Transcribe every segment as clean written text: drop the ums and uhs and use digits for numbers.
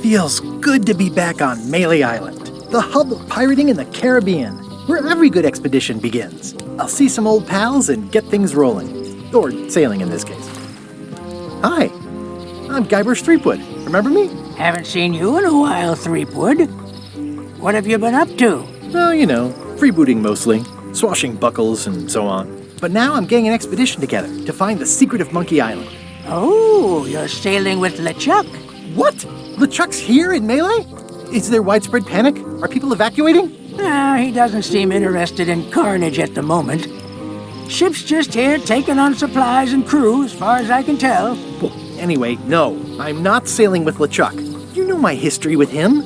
Feels good to be back on Melee Island, the hub of pirating in the Caribbean, where every good expedition begins. I'll see some old pals and get things rolling. Or sailing in this case. Hi, I'm Guybrush Threepwood. Remember me? Haven't seen you in a while, Threepwood. What have you been up to? Well, you know, freebooting mostly, swashbuckles and so on. But now I'm getting an expedition together to find the secret of Monkey Island. Oh, you're sailing with LeChuck. What? LeChuck's here in Melee? Is there widespread panic? Are people evacuating? He doesn't seem interested in carnage at the moment. Ship's just here taking on supplies and crew, as far as I can tell. Well, anyway, no, I'm not sailing with LeChuck. You know my history with him.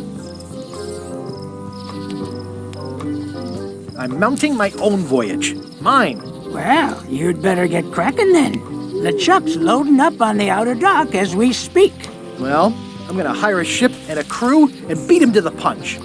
I'm mounting my own voyage. Mine. Well, you'd better get cracking then. LeChuck's loading up on the outer dock as we speak. Well, I'm gonna hire a ship and a crew and beat him to the punch.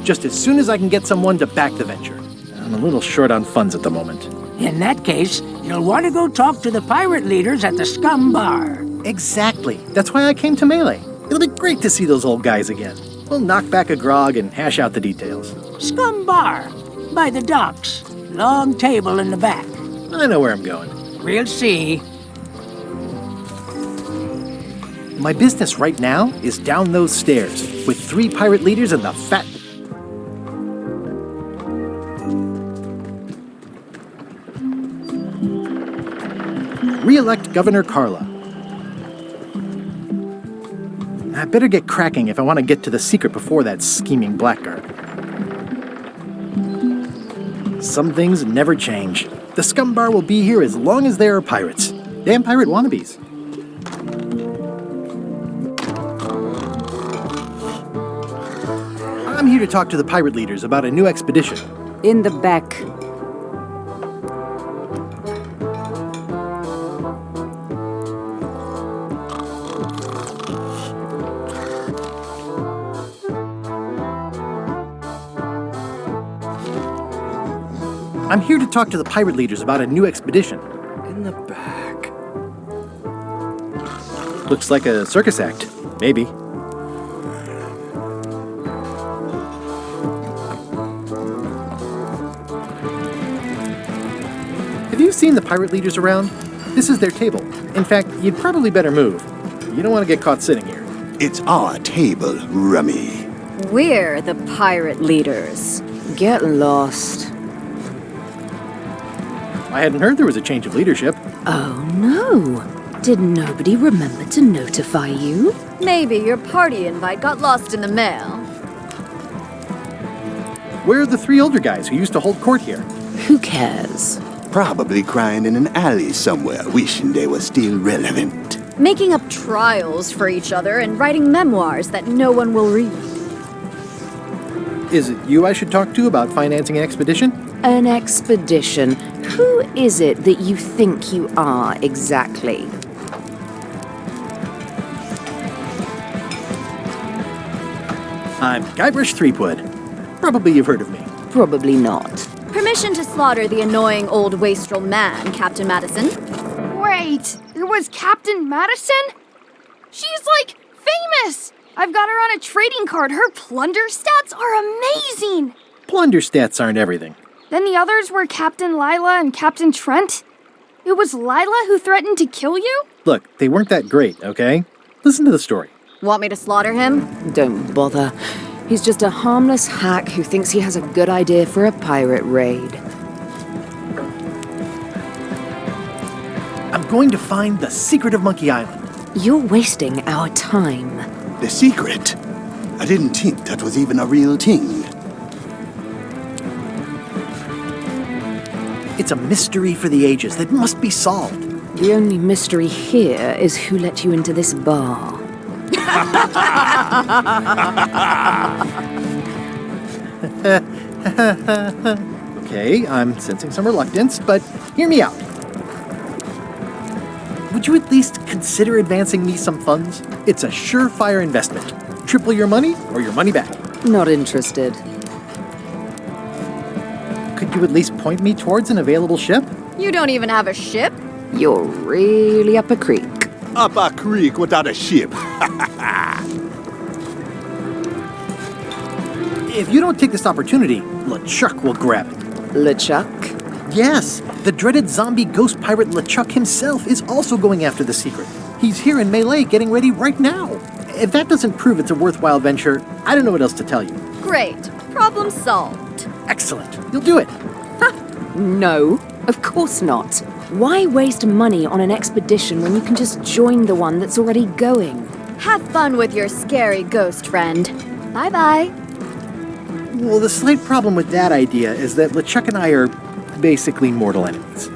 Just as soon as I can get someone to back the venture. I'm a little short on funds at the moment. In that case, you'll want to go talk to the pirate leaders at the Scumm Bar. Exactly. That's why I came to Melee. It'll be great to see those old guys again. We'll knock back a grog and hash out the details. Scumm Bar, by the docks. Long table in the back. I know where I'm going. We'll see. My business right now is down those stairs with 3 pirate leaders and the fat... Re-elect Governor Carla. I better get cracking if I want to get to the secret before that scheming blackguard. Some things never change. The Scumm Bar will be here as long as there are pirates. Damn pirate wannabes. I'm here to talk to the pirate leaders about a new expedition. In the back. I'm here to talk to the pirate leaders about a new expedition. In the back. Looks like a circus act. Maybe. Have you seen the pirate leaders around? This is their table. In fact, you'd probably better move. You don't want to get caught sitting here. It's our table, Rummy. We're the pirate leaders. Get lost. I hadn't heard there was a change of leadership. Oh no. Did nobody remember to notify you? Maybe your party invite got lost in the mail. Where are the 3 older guys who used to hold court here? Who cares? Probably crying in an alley somewhere, wishing they were still relevant. Making up trials for each other and writing memoirs that no one will read. Is it you I should talk to about financing an expedition? An expedition? Who is it that you think you are exactly? I'm Guybrush Threepwood. Probably you've heard of me. Probably not. Permission to slaughter the annoying old wastrel man, Captain Madison. Wait, it was Captain Madison? She's, like, famous! I've got her on a trading card. Her plunder stats are amazing! Plunder stats aren't everything. Then the others were Captain Lila and Captain Trent? It was Lila who threatened to kill you? Look, they weren't that great, okay? Listen to the story. Want me to slaughter him? Don't bother. He's just a harmless hack who thinks he has a good idea for a pirate raid. I'm going to find the secret of Monkey Island. You're wasting our time. The secret? I didn't think that was even a real thing. It's a mystery for the ages that must be solved. The only mystery here is who let you into this bar. Okay, I'm sensing some reluctance, but hear me out. Would you at least consider advancing me some funds? It's a surefire investment. Triple your money or your money back. Not interested. Could you at least point me towards an available ship? You don't even have a ship? You're really up a creek. up a creek without a ship. If you don't take this opportunity, LeChuck will grab it. LeChuck? Yes, the dreaded zombie ghost pirate LeChuck himself is also going after the secret. He's here in Melee getting ready right now. If that doesn't prove it's a worthwhile venture, I don't know what else to tell you. Great. Problem solved. Excellent. You'll do it. No, of course not. Why waste money on an expedition when you can just join the one that's already going? Have fun with your scary ghost friend. Bye-bye. Well, the slight problem with that idea is that LeChuck and I are basically mortal enemies.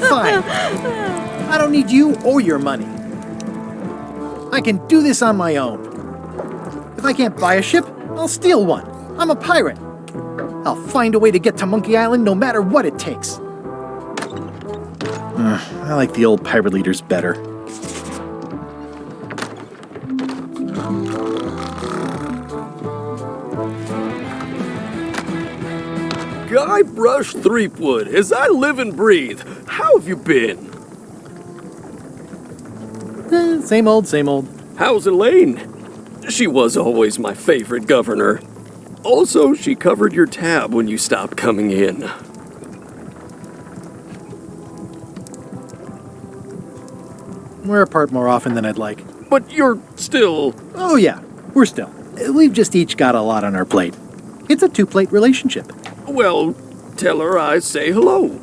Fine. I don't need you or your money. I can do this on my own. If I can't buy a ship, I'll steal one. I'm a pirate. I'll find a way to get to Monkey Island no matter what it takes. I like the old pirate leaders better. Guybrush Threepwood, as I live and breathe. How have you been? Same old, same old. How's Elaine? She was always my favorite governor. Also, she covered your tab when you stopped coming in. We're apart more often than I'd like. But you're still... Oh yeah, we're still. We've just each got a lot on our plate. It's a two-plate relationship. Well, tell her I say hello.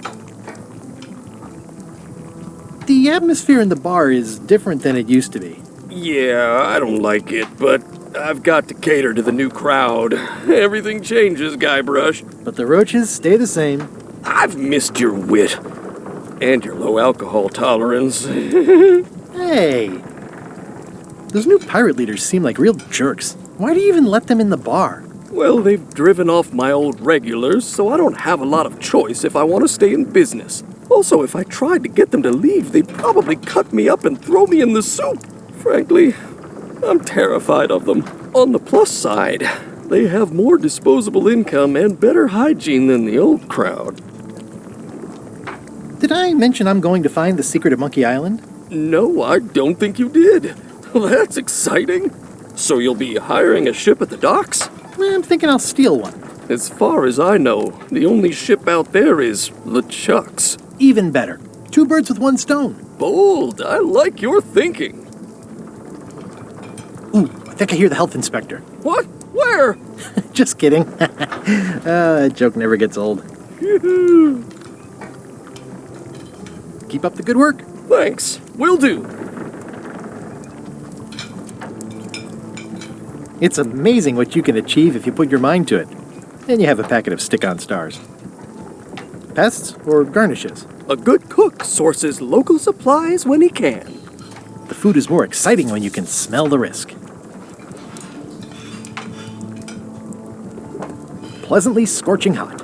The atmosphere in the bar is different than it used to be. Yeah, I don't like it, but I've got to cater to the new crowd. Everything changes, Guybrush. But the roaches stay the same. I've missed your wit. And your low alcohol tolerance. Hey! Those new pirate leaders seem like real jerks. Why do you even let them in the bar? Well, they've driven off my old regulars, so I don't have a lot of choice if I want to stay in business. Also, if I tried to get them to leave, they'd probably cut me up and throw me in the soup. Frankly, I'm terrified of them. On the plus side, they have more disposable income and better hygiene than the old crowd. Did I mention I'm going to find the secret of Monkey Island? No, I don't think you did. That's exciting. So you'll be hiring a ship at the docks? I'm thinking I'll steal one. As far as I know, the only ship out there is LeChuck's. Even better. 2 birds with 1 stone. Bold. I like your thinking. Ooh, I think I hear the health inspector. What? Where? Just kidding. That joke never gets old. Keep up the good work. Thanks. Will do. It's amazing what you can achieve if you put your mind to it. And you have a packet of stick-on stars. Pests or garnishes? A good cook sources local supplies when he can. The food is more exciting when you can smell the risk. Pleasantly scorching hot.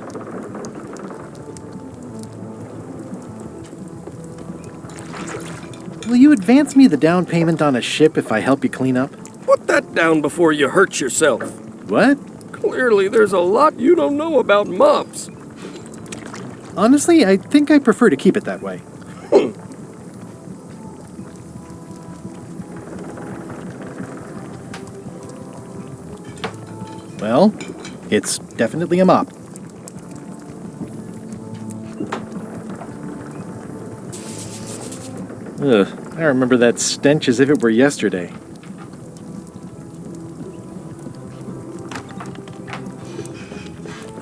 Will you advance me the down payment on a ship if I help you clean up? Put that down before you hurt yourself. What? Clearly, there's a lot you don't know about mops. Honestly, I think I prefer to keep it that way. Well, it's definitely a mop. Ugh, I remember that stench as if it were yesterday.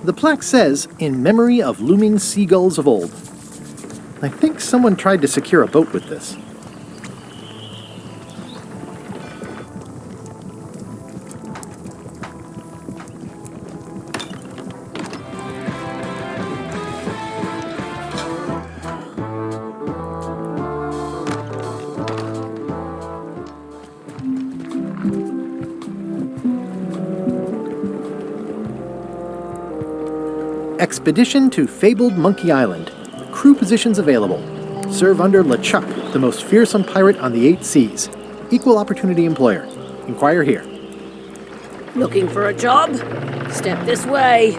The plaque says, "In memory of looming seagulls of old." I think someone tried to secure a boat with this. Expedition to fabled Monkey Island. crew positions available. Serve under LeChuck, the most fearsome pirate on the 8 seas. Equal opportunity employer. Inquire here. Looking for a job? Step this way.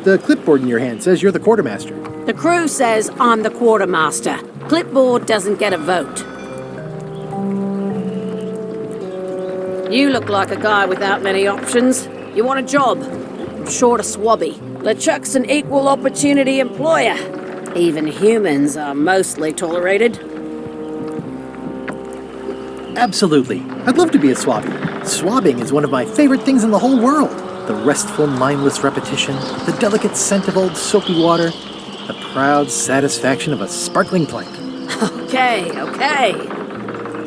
The clipboard in your hand says you're the quartermaster. The crew says I'm the quartermaster. Clipboard doesn't get a vote. You look like a guy without many options. You want a job? I'm short a swabby. LeChuck's an equal opportunity employer. Even humans are mostly tolerated. Absolutely. I'd love to be a swabby. Swabbing is one of my favorite things in the whole world. The restful, mindless repetition, the delicate scent of old soapy water, the proud satisfaction of a sparkling plank. Okay.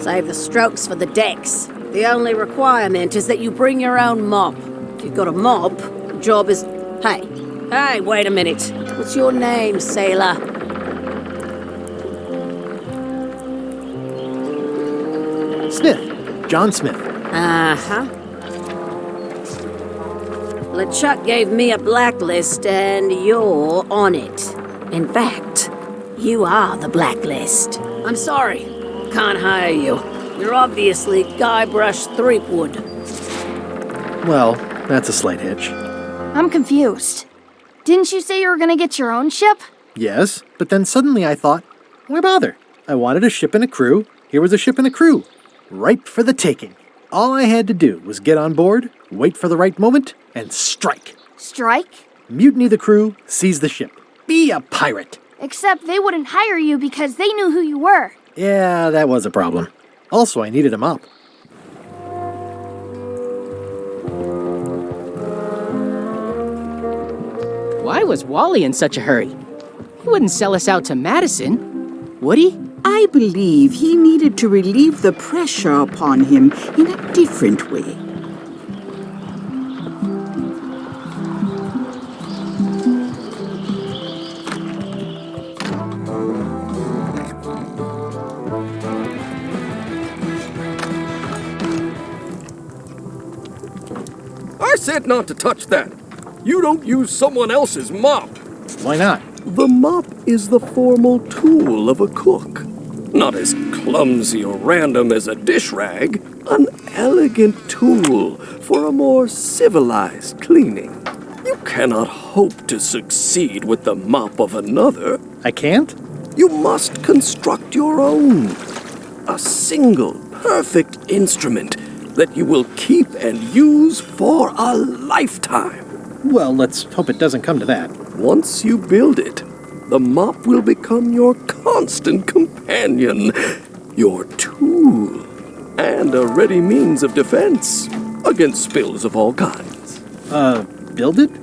Save the strokes for the decks. The only requirement is that you bring your own mop. If you've got a mop, the job is... Hey, wait a minute. What's your name, sailor? Smith. John Smith. Uh-huh. LeChuck gave me a blacklist, and you're on it. In fact, you are the blacklist. I'm sorry. Can't hire you. You're obviously Guybrush Threepwood. Well, that's a slight hitch. I'm confused. Didn't you say you were gonna get your own ship? Yes, but then suddenly I thought, why bother? I wanted a ship and a crew. Here was a ship and a crew. Ripe for the taking. All I had to do was get on board, wait for the right moment, and strike. Strike? Mutiny the crew, seize the ship. Be a pirate. Except they wouldn't hire you because they knew who you were. Yeah, that was a problem. Also, I needed a mop. Why was Wally in such a hurry? He wouldn't sell us out to Madison, would he? I believe he needed to relieve the pressure upon him in a different way. I said not to touch that. You don't use someone else's mop. Why not? The mop is the formal tool of a cook. Not as clumsy or random as a dish rag. An elegant tool for a more civilized cleaning. You cannot hope to succeed with the mop of another. I can't? You must construct your own. A single, perfect instrument that you will keep and use for a lifetime. Well, let's hope it doesn't come to that. Once you build it, the mop will become your constant companion, your tool, and a ready means of defense against spills of all kinds. Build it?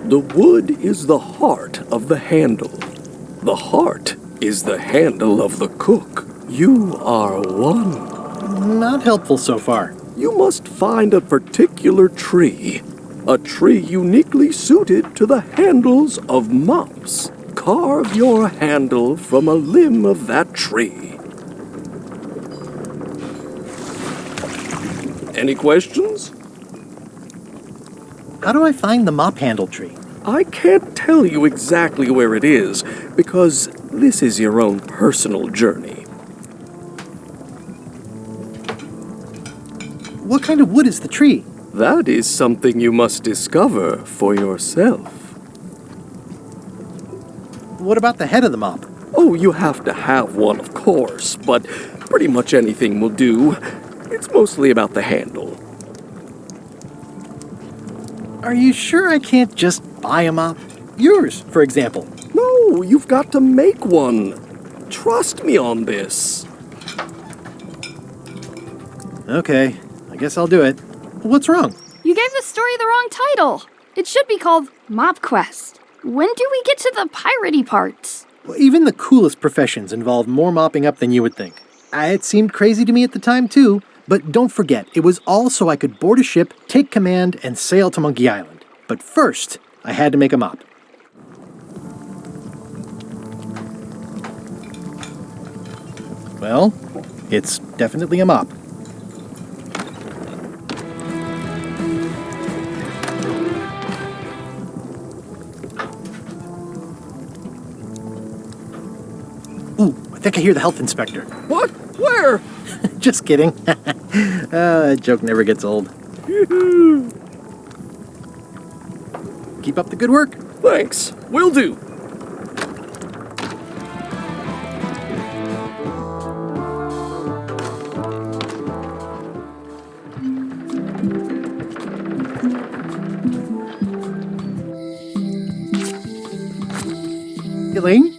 The wood is the heart of the handle. The heart is the handle of the cook. You are one. Not helpful so far. You must find a particular tree. A tree uniquely suited to the handles of mops. Carve your handle from a limb of that tree. Any questions? How do I find the mop handle tree? I can't tell you exactly where it is, because this is your own personal journey. What kind of wood is the tree? That is something you must discover for yourself. What about the head of the mop? Oh, you have to have one, of course, but pretty much anything will do. It's mostly about the handle. Are you sure I can't just buy a mop? Yours, for example. No, you've got to make one. Trust me on this. Okay, I guess I'll do it. What's wrong? You gave the story the wrong title. It should be called Mop Quest. When do we get to the piratey parts? Well, even the coolest professions involve more mopping up than you would think. It seemed crazy to me at the time, too. But don't forget, it was all so I could board a ship, take command, and sail to Monkey Island. But first, I had to make a mop. Well, it's definitely a mop. think I hear the health inspector. What? Where? Just kidding. That joke never gets old. Keep up the good work. Thanks. Will do. Elaine?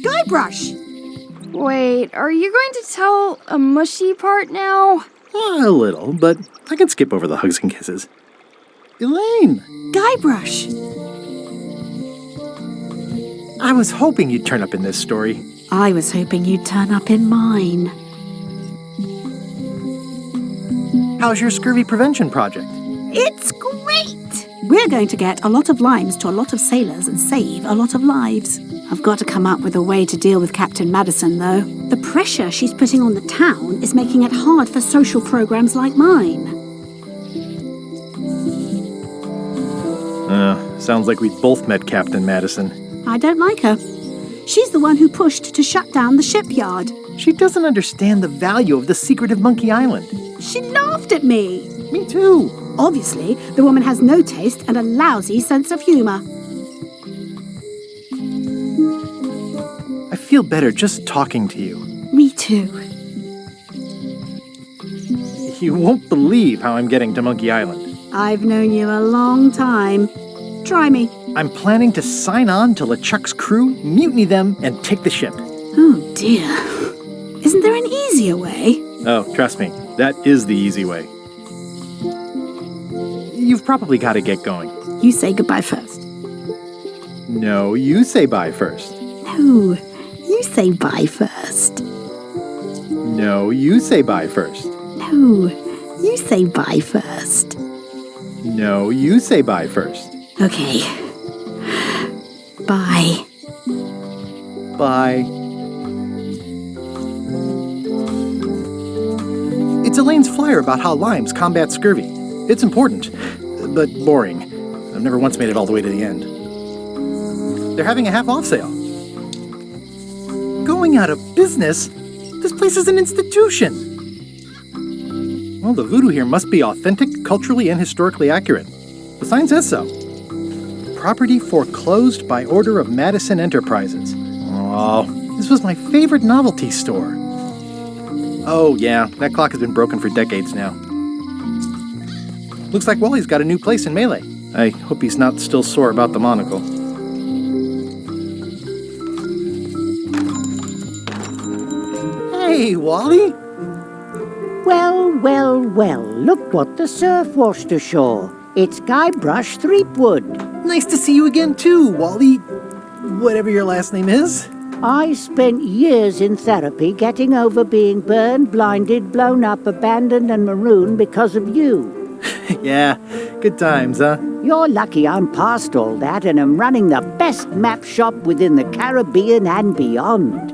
Guybrush! Wait, are you going to tell a mushy part now? A little, but I can skip over the hugs and kisses. Elaine! Guybrush! I was hoping you'd turn up in this story. I was hoping you'd turn up in mine. How's your scurvy prevention project? It's great! We're going to get a lot of limes to a lot of sailors and save a lot of lives. I've got to come up with a way to deal with Captain Madison, though. The pressure she's putting on the town is making it hard for social programs like mine. Sounds like we both met Captain Madison. I don't like her. She's the one who pushed to shut down the shipyard. She doesn't understand the value of the secretive Monkey Island. She laughed at me. Me too. Obviously, the woman has no taste and a lousy sense of humor. I feel better just talking to you. Me too. You won't believe how I'm getting to Monkey Island. I've known you a long time. Try me. I'm planning to sign on to LeChuck's crew, mutiny them, and take the ship. Oh dear. Isn't there an easier way? Oh, trust me, that is the easy way. You've probably got to get going. You say goodbye first. No, you say bye first. No, you say bye first. No, you say bye first. No, you say bye first. No, you say bye first. Okay. Bye. Bye. It's Elaine's flyer about how limes combat scurvy. It's important, but boring. I've never once made it all the way to the end. They're having a half-off sale. Going out of business? This place is an institution. Well, the voodoo here must be authentic, culturally, and historically accurate. The sign says so. Property foreclosed by order of Madison Enterprises. Oh, this was my favorite novelty store. Oh, yeah, that clock has been broken for decades now. Looks like Wally's got a new place in Melee. I hope he's not still sore about the monocle. Hey, Wally! Well, well, well, look what the surf washed ashore. It's Guybrush Threepwood. Nice to see you again, too, Wally. Whatever your last name is. I spent years in therapy getting over being burned, blinded, blown up, abandoned, and marooned because of you. Yeah, good times, huh? You're lucky I'm past all that and am running the best map shop within the Caribbean and beyond.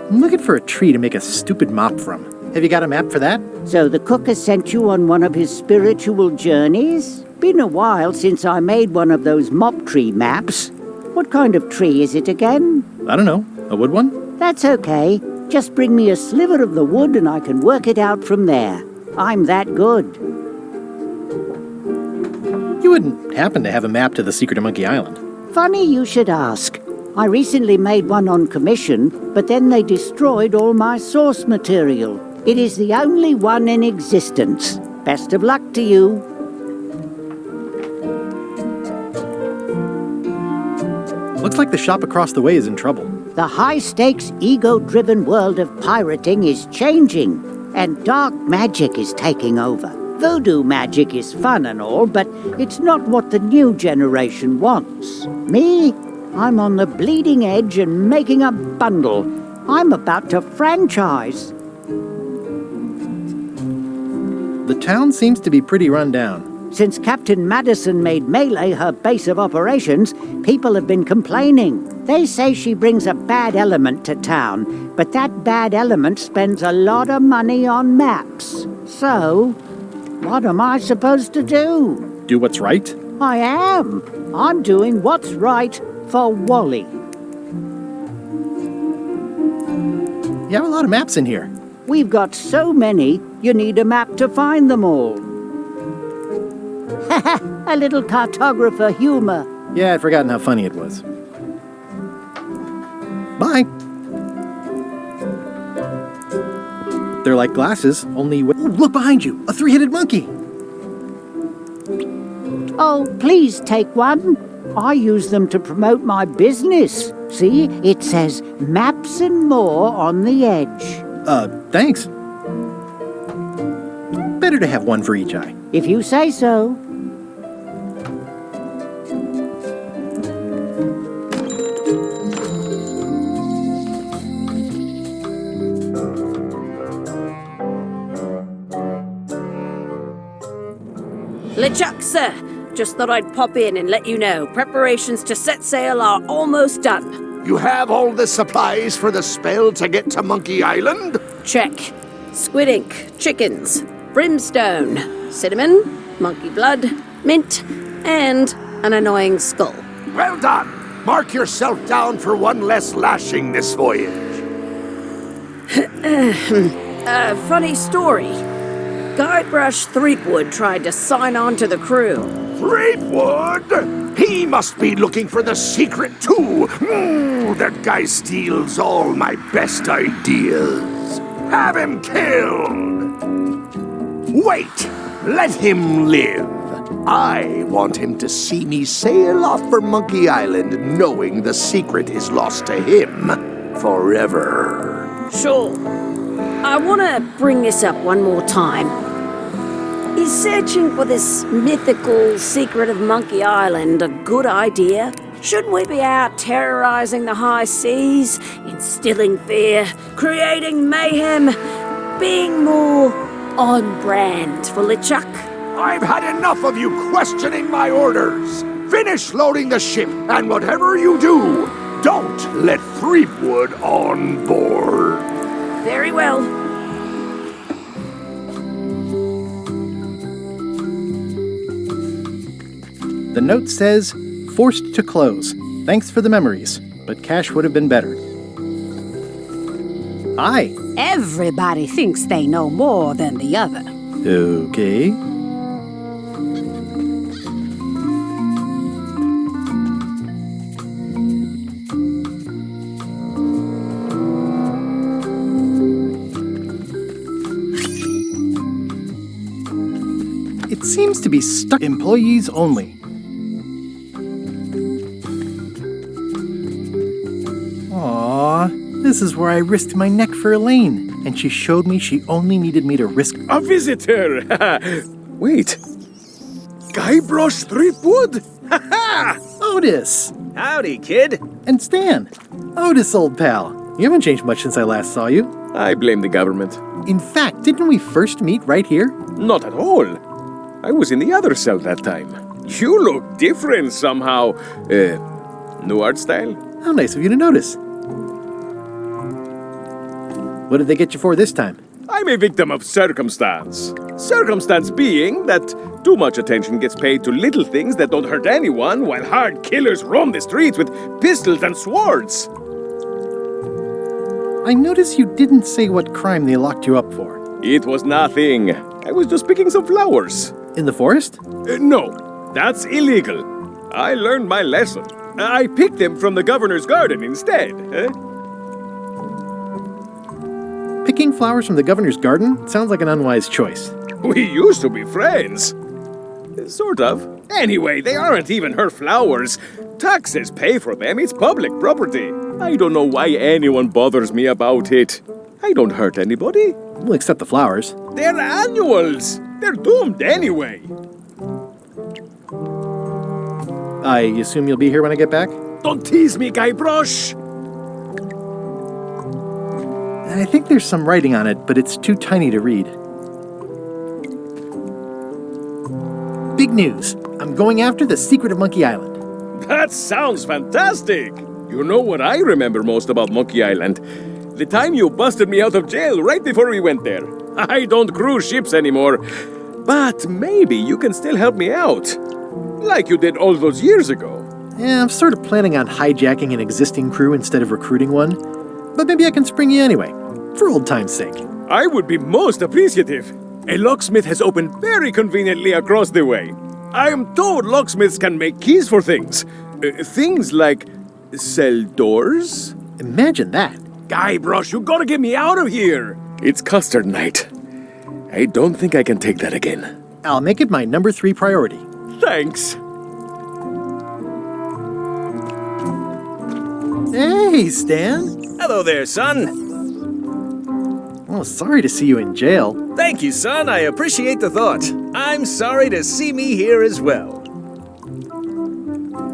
I'm looking for a tree to make a stupid mop from. Have you got a map for that? So the cook has sent you on one of his spiritual journeys? Been a while since I made one of those mop tree maps. What kind of tree is it again? I don't know. A wood one? That's okay. Just bring me a sliver of the wood and I can work it out from there. I'm that good. You wouldn't happen to have a map to the secret of Monkey Island. Funny you should ask. I recently made one on commission, but then they destroyed all my source material. It is the only one in existence. Best of luck to you. Looks like the shop across the way is in trouble. The high-stakes, ego-driven world of pirating is changing, and dark magic is taking over. Voodoo magic is fun and all, but it's not what the new generation wants. Me? I'm on the bleeding edge and making a bundle. I'm about to franchise. The town seems to be pretty run down. Since Captain Madison made Melee her base of operations, people have been complaining. They say she brings a bad element to town, but that bad element spends a lot of money on maps. So, what am I supposed to do? Do what's right? I am. I'm doing what's right for Wally. You have a lot of maps in here. We've got so many, you need a map to find them all. A little cartographer humor. Yeah, I'd forgotten how funny it was. Bye. They're like glasses, only with... Ooh, look behind you! A three-headed monkey! Oh, please take one. I use them to promote my business. See, it says Maps and More on the edge. Thanks. Better to have one for each eye. If you say so. LeChuck, sir. Just thought I'd pop in and let you know. Preparations to set sail are almost done. You have all the supplies for the spell to get to Monkey Island? Check. Squid ink, chickens, brimstone, cinnamon, monkey blood, mint, and an annoying skull. Well done. Mark yourself down for one less lashing this voyage. Funny story. Guybrush Threepwood tried to sign on to the crew. Threepwood? He must be looking for the secret, too. That guy steals all my best ideas. Have him killed. Wait, let him live. I want him to see me sail off for Monkey Island knowing the secret is lost to him forever. Sure. I want to bring this up one more time. Is searching for this mythical secret of Monkey Island a good idea? Shouldn't we be out terrorizing the high seas, instilling fear, creating mayhem, being more on brand for LeChuck? I've had enough of you questioning my orders. Finish loading the ship, and whatever you do, don't let Threepwood on board. Very well. The note says, forced to close. Thanks for the memories, but cash would have been better. Hi. Everybody thinks they know more than the other. Okay. It seems to be stuck. Employees only. Aww, this is where I risked my neck for Elaine, and she showed me she only needed me to risk... A visitor! Wait. Guybrush Threepwood? Ha-ha! Otis! Howdy, kid. And Stan. Otis, old pal. You haven't changed much since I last saw you. I blame the government. In fact, didn't we first meet right here? Not at all. I was in the other cell that time. You look different somehow. New art style? How nice of you to notice. What did they get you for this time? I'm a victim of circumstance. Circumstance being that too much attention gets paid to little things that don't hurt anyone, while hard killers roam the streets with pistols and swords. I notice you didn't say what crime they locked you up for. It was nothing. I was just picking some flowers. In the forest? No, that's illegal. I learned my lesson. I picked them from the governor's garden instead. Picking flowers from the governor's garden sounds like an unwise choice. We used to be friends. Sort of. Anyway, they aren't even her flowers. Taxes pay for them. It's public property. I don't know why anyone bothers me about it. I don't hurt anybody. Well, except the flowers. They're annuals. They're doomed anyway. I assume you'll be here when I get back? Don't tease me, Guybrush. I think there's some writing on it, but it's too tiny to read. Big news. I'm going after the secret of Monkey Island. That sounds fantastic. You know what I remember most about Monkey Island? The time you busted me out of jail right before we went there. I don't cruise ships anymore. But maybe you can still help me out. Like you did all those years ago. Yeah, I'm sort of planning on hijacking an existing crew instead of recruiting one. But maybe I can spring you anyway, for old time's sake. I would be most appreciative. A locksmith has opened very conveniently across the way. I am told locksmiths can make keys for things. Things like cell doors? Imagine that. Guybrush, you gotta get me out of here! It's custard night. I don't think I can take that again. I'll make it my number 3 priority. Thanks. Hey, Stan. Hello there, son. Oh, sorry to see you in jail. Thank you, son. I appreciate the thought. I'm sorry to see me here as well.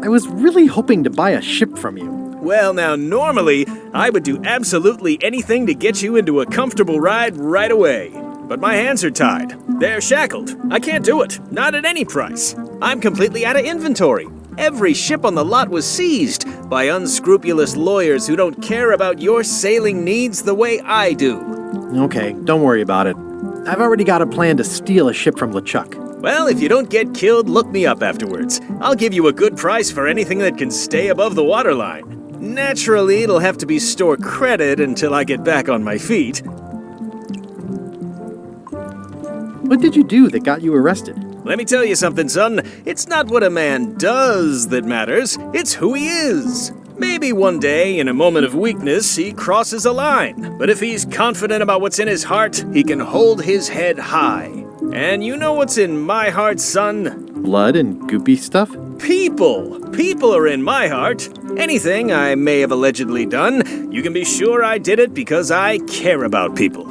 I was really hoping to buy a ship from you. Well, now, normally, I would do absolutely anything to get you into a comfortable ride right away. But my hands are tied. They're shackled. I can't do it. Not at any price. I'm completely out of inventory. Every ship on the lot was seized by unscrupulous lawyers who don't care about your sailing needs the way I do. Okay, don't worry about it. I've already got a plan to steal a ship from LeChuck. Well, if you don't get killed, look me up afterwards. I'll give you a good price for anything that can stay above the waterline. Naturally, it'll have to be store credit until I get back on my feet. What did you do that got you arrested? Let me tell you something, son. It's not what a man does that matters, it's who he is. Maybe one day, in a moment of weakness, he crosses a line. But if he's confident about what's in his heart, he can hold his head high. And you know what's in my heart, son? Blood and goopy stuff? People! People are in my heart. Anything I may have allegedly done, you can be sure I did it because I care about people.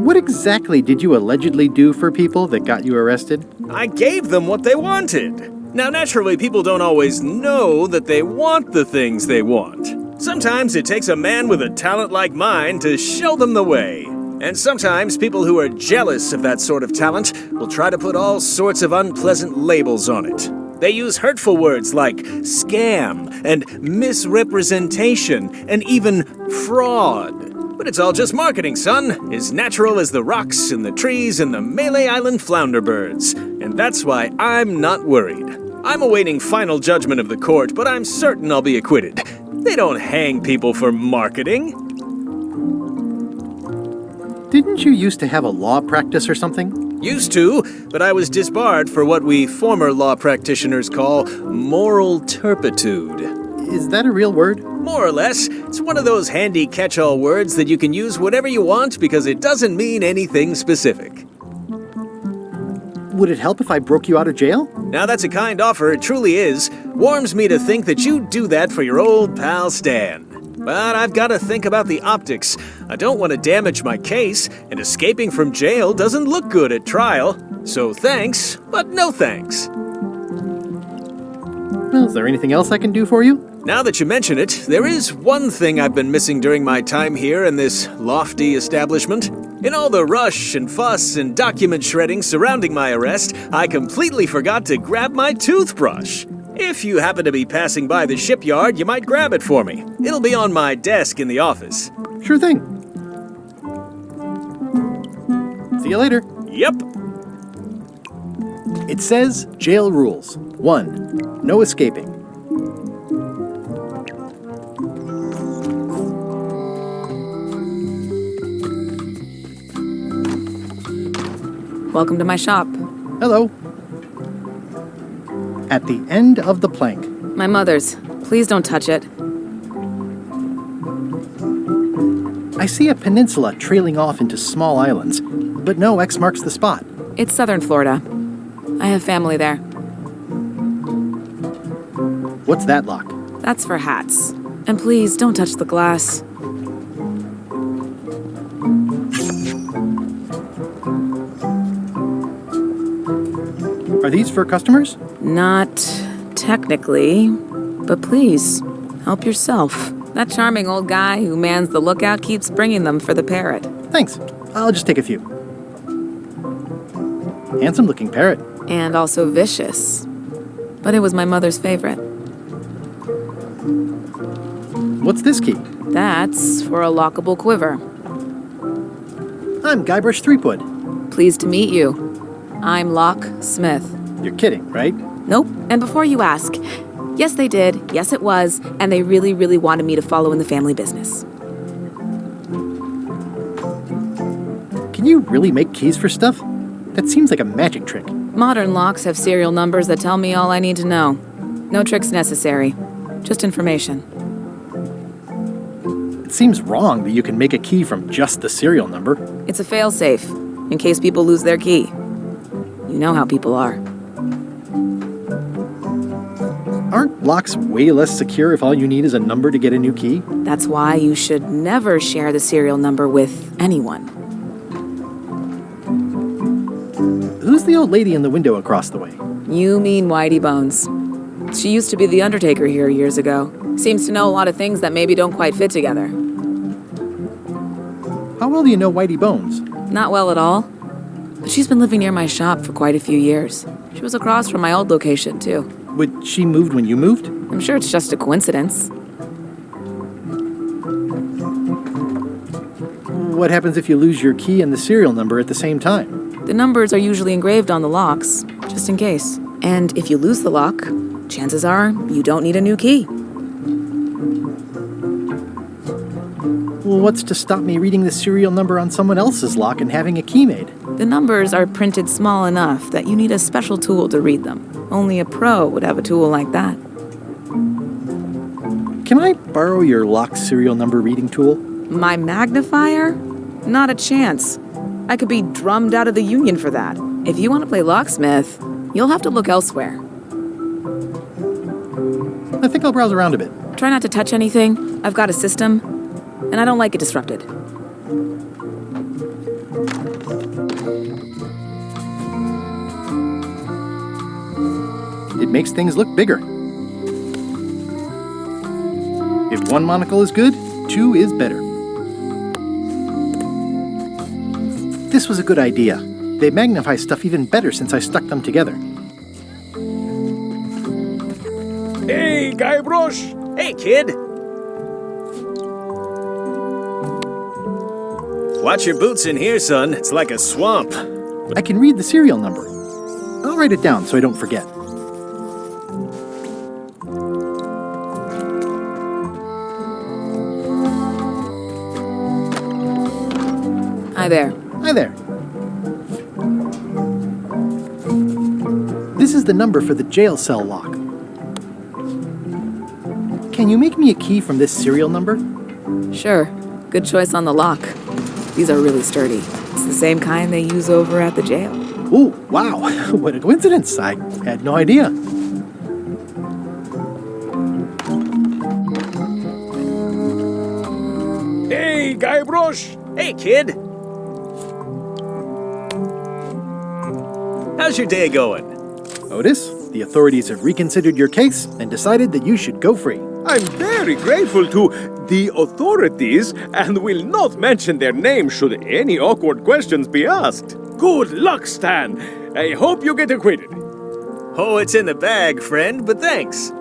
What exactly did you allegedly do for people that got you arrested? I gave them what they wanted. Now, naturally, people don't always know that they want the things they want. Sometimes it takes a man with a talent like mine to show them the way. And sometimes people who are jealous of that sort of talent will try to put all sorts of unpleasant labels on it. They use hurtful words like scam and misrepresentation and even fraud. But it's all just marketing, son. As natural as the rocks and the trees and the Melee Island flounder birds. And that's why I'm not worried. I'm awaiting final judgment of the court, but I'm certain I'll be acquitted. They don't hang people for marketing. Didn't you used to have a law practice or something? Used to, but I was disbarred for what we former law practitioners call moral turpitude. Is that a real word? More or less. It's one of those handy catch-all words that you can use whatever you want because it doesn't mean anything specific. Would it help if I broke you out of jail? Now that's a kind offer, it truly is. Warms me to think that you'd do that for your old pal Stan. But I've got to think about the optics. I don't want to damage my case, and escaping from jail doesn't look good at trial. So thanks, but no thanks. Well, is there anything else I can do for you? Now that you mention it, there is one thing I've been missing during my time here in this lofty establishment. In all the rush and fuss and document shredding surrounding my arrest, I completely forgot to grab my toothbrush. If you happen to be passing by the shipyard, you might grab it for me. It'll be on my desk in the office. Sure thing. See you later. Yep. It says jail rules. 1. No escaping. Welcome to my shop. Hello. At the end of the plank. My mother's. Please don't touch it. I see a peninsula trailing off into small islands, but no X marks the spot. It's southern Florida. I have family there. What's that lock? That's for hats. And please, don't touch the glass. Are these for customers? Not technically, but please, help yourself. That charming old guy who mans the lookout keeps bringing them for the parrot. Thanks. I'll just take a few. Handsome-looking parrot. And also vicious. But it was my mother's favorite. What's this key? That's for a lockable quiver. I'm Guybrush Threepwood. Pleased to meet you. I'm Locksmith. You're kidding, right? Nope. And before you ask, yes, they did. Yes, it was. And they really, really wanted me to follow in the family business. Can you really make keys for stuff? That seems like a magic trick. Modern locks have serial numbers that tell me all I need to know. No tricks necessary. Just information. It seems wrong that you can make a key from just the serial number. It's a fail-safe, in case people lose their key. You know how people are. Aren't locks way less secure if all you need is a number to get a new key? That's why you should never share the serial number with anyone. Who's the old lady in the window across the way? You mean Whitey Bones. She used to be the undertaker here years ago. Seems to know a lot of things that maybe don't quite fit together. How well do you know Whitey Bones? Not well at all. But she's been living near my shop for quite a few years. She was across from my old location, too. Would she moved when you moved? I'm sure it's just a coincidence. What happens if you lose your key and the serial number at the same time? The numbers are usually engraved on the locks, just in case. And if you lose the lock, chances are you don't need a new key. Well, what's to stop me reading the serial number on someone else's lock and having a key made? The numbers are printed small enough that you need a special tool to read them. Only a pro would have a tool like that. Can I borrow your lock serial number reading tool? My magnifier? Not a chance. I could be drummed out of the union for that. If you want to play Locksmith, you'll have to look elsewhere. I think I'll browse around a bit. Try not to touch anything. I've got a system, and I don't like it disrupted. It makes things look bigger. If one monocle is good, two is better. This was a good idea. They magnify stuff even better since I stuck them together. Hey, Guybrush! Hey, kid! Watch your boots in here, son. It's like a swamp. I can read the serial number. I'll write it down so I don't forget. Hi there. Hi there. This is the number for the jail cell lock. Can you make me a key from this serial number? Sure. Good choice on the lock. These are really sturdy. It's the same kind they use over at the jail. Ooh, wow. What a coincidence. I had no idea. Hey, Guybrush! Hey, kid! How's your day going? Otis, the authorities have reconsidered your case and decided that you should go free. I'm very grateful to the authorities and will not mention their name should any awkward questions be asked. Good luck, Stan. I hope you get acquitted. Oh, it's in the bag, friend, but thanks.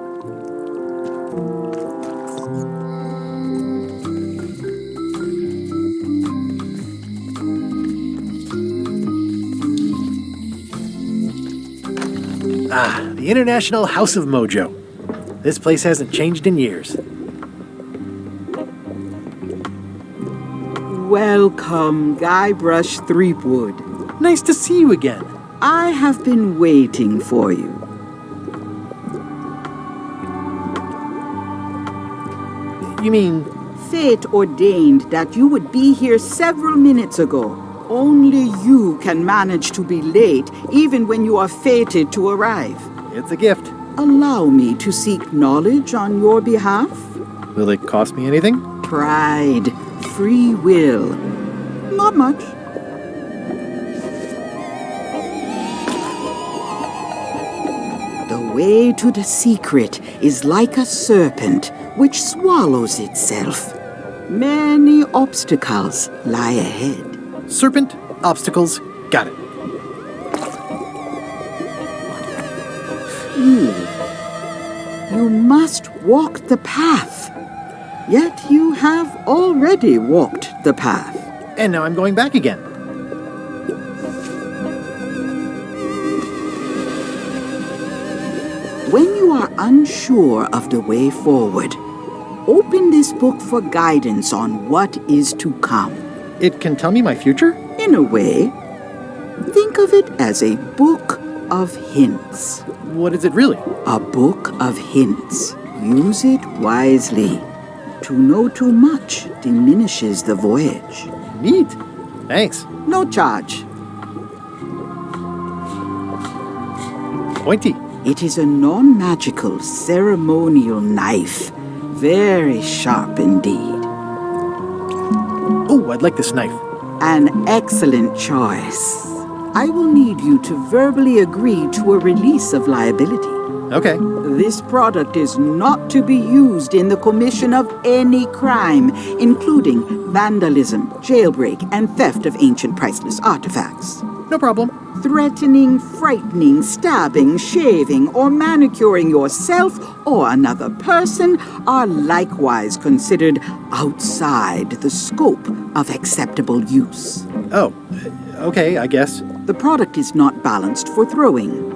The International House of Mojo. This place hasn't changed in years. Welcome, Guybrush Threepwood. Nice to see you again. I have been waiting for you. You mean... Fate ordained that you would be here several minutes ago. Only you can manage to be late, even when you are fated to arrive. It's a gift. Allow me to seek knowledge on your behalf. Will it cost me anything? Pride, free will. Not much. The way to the secret is like a serpent which swallows itself. Many obstacles lie ahead. Serpent, obstacles, got it. You must walk the path. Yet you have already walked the path. And now I'm going back again. When you are unsure of the way forward, open this book for guidance on what is to come. It can tell me my future? In a way. Think of it as a book of hints. What is it really? A book of hints. Use it wisely. To know too much diminishes the voyage. Neat. Thanks. No charge. Pointy. It is a non-magical ceremonial knife. Very sharp indeed. Oh, I'd like this knife. An excellent choice. I will need you to verbally agree to a release of liability. Okay. This product is not to be used in the commission of any crime, including vandalism, jailbreak, and theft of ancient priceless artifacts. No problem. Threatening, frightening, stabbing, shaving, or manicuring yourself or another person are likewise considered outside the scope of acceptable use. Oh, okay, I guess. The product is not balanced for throwing.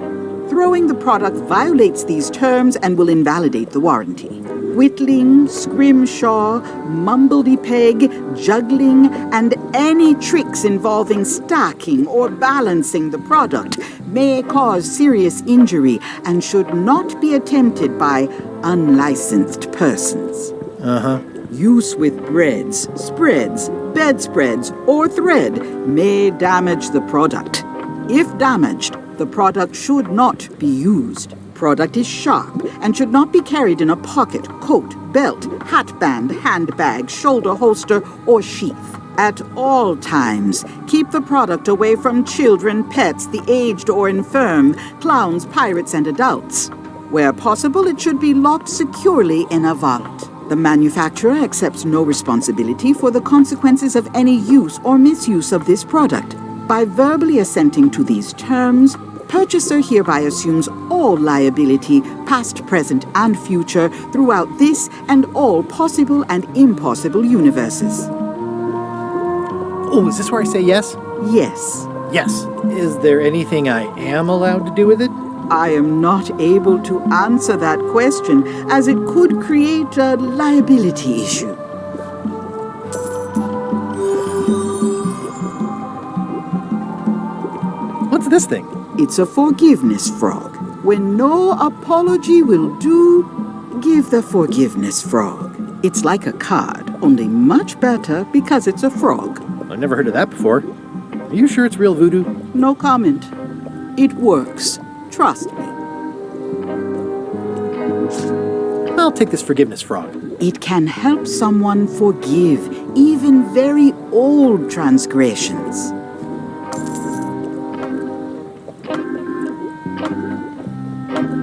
Throwing the product violates these terms and will invalidate the warranty. Whittling, scrimshaw, mumbledy-peg, juggling, and any tricks involving stacking or balancing the product may cause serious injury and should not be attempted by unlicensed persons. Uh-huh. Use with breads, spreads, bedspreads, or thread may damage the product. If damaged, the product should not be used. Product is sharp and should not be carried in a pocket, coat, belt, hatband, handbag, shoulder holster, or sheath. At all times, keep the product away from children, pets, the aged or infirm, clowns, pirates, and adults. Where possible, it should be locked securely in a vault. The manufacturer accepts no responsibility for the consequences of any use or misuse of this product. By verbally assenting to these terms, purchaser hereby assumes all liability, past, present, and future, throughout this and all possible and impossible universes. Oh, is this where I say yes? Yes. Yes. Is there anything I am allowed to do with it? I am not able to answer that question, as it could create a liability issue. What's this thing? It's a forgiveness frog. When no apology will do, give the forgiveness frog. It's like a card, only much better because it's a frog. I've never heard of that before. Are you sure it's real voodoo? No comment. It works. Trust me. I'll take this forgiveness frog. It can help someone forgive even very old transgressions.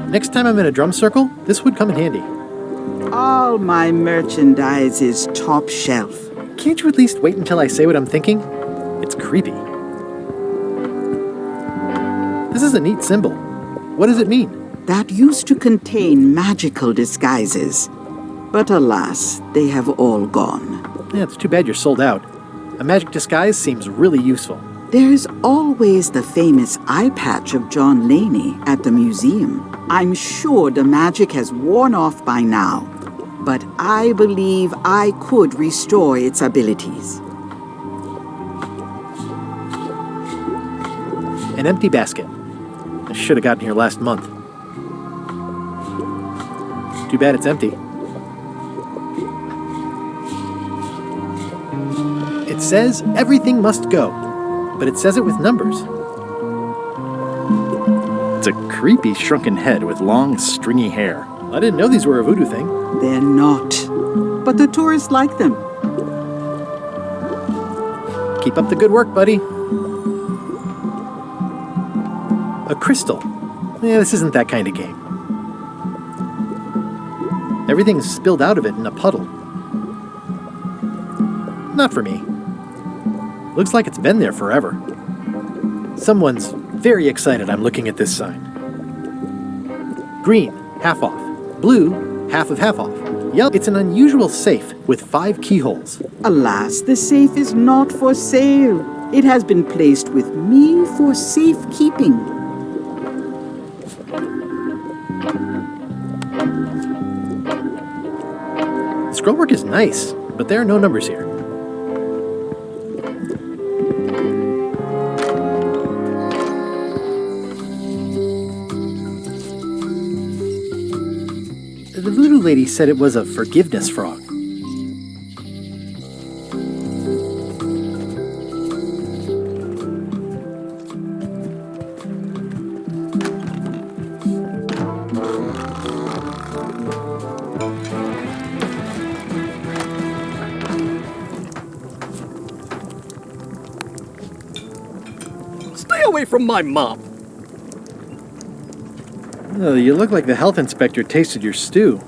Next time I'm in a drum circle, this would come in handy. All my merchandise is top shelf. Can't you at least wait until I say what I'm thinking? It's creepy. This is a neat symbol. What does it mean? That used to contain magical disguises. But alas, they have all gone. Yeah, it's too bad you're sold out. A magic disguise seems really useful. There's always the famous eye patch of John Laney at the museum. I'm sure the magic has worn off by now, but I believe I could restore its abilities. An empty basket. I should have gotten here last month. Too bad it's empty. It says everything must go, but it says it with numbers. It's a creepy shrunken head with long, stringy hair. I didn't know these were a voodoo thing. They're not, but the tourists like them. Keep up the good work, buddy. A crystal. Yeah, this isn't that kind of game. Everything's spilled out of it in a puddle. Not for me. Looks like it's been there forever. Someone's very excited I'm looking at this sign. Green, half off. Blue, half of half off. Yup, it's an unusual safe with 5 keyholes. Alas, the safe is not for sale. It has been placed with me for safekeeping. Scrollwork is nice, but there are no numbers here. The voodoo lady said it was a forgiveness frog. Stay away from my mop. Oh, you look like the health inspector tasted your stew.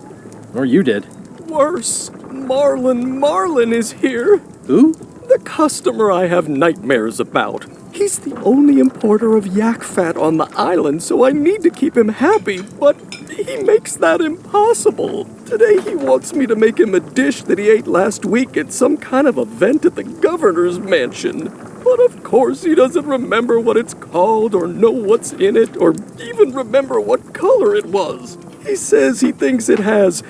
Or you did. Worse, Marlin is here. Who? The customer I have nightmares about. He's the only importer of yak fat on the island, so I need to keep him happy, but he makes that impossible. Today he wants me to make him a dish that he ate last week at some kind of event at the governor's mansion. But of course he doesn't remember what it's called or know what's in it or even remember what color it was. He says he thinks it has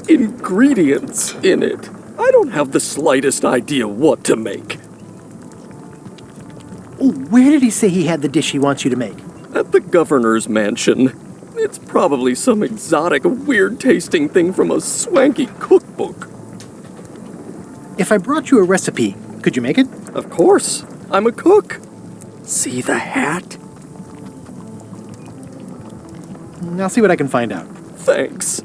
ingredients in it. I don't have the slightest idea what to make. Oh, where did he say he had the dish he wants you to make? At the governor's mansion. It's probably some exotic, weird-tasting thing from a swanky cookbook. If I brought you a recipe, could you make it? Of course. I'm a cook. See the hat? I'll see what I can find out. Thanks.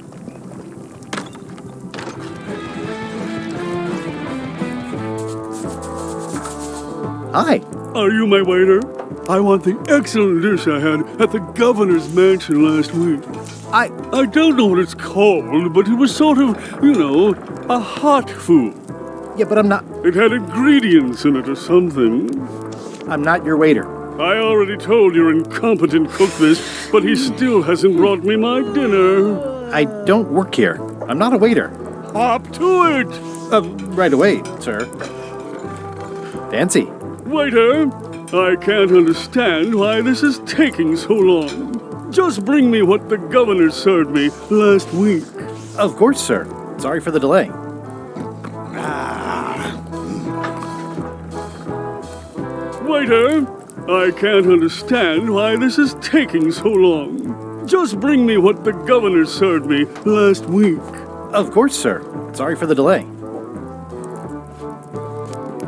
Hi. Are you my waiter? I want the excellent dish I had at the governor's mansion last week. I don't know what it's called, but it was sort of, a hot food. Yeah, but I'm not... It had ingredients in it or something. I'm not your waiter. I already told your incompetent cook this, but he still hasn't brought me my dinner. I don't work here. I'm not a waiter. Hop to it! Right away, sir. Fancy. Waiter, I can't understand why this is taking so long. Just bring me what the governor served me last week. Of course, sir. Sorry for the delay. Waiter, I can't understand why this is taking so long. Just bring me what the governor served me last week. Of course, sir. Sorry for the delay.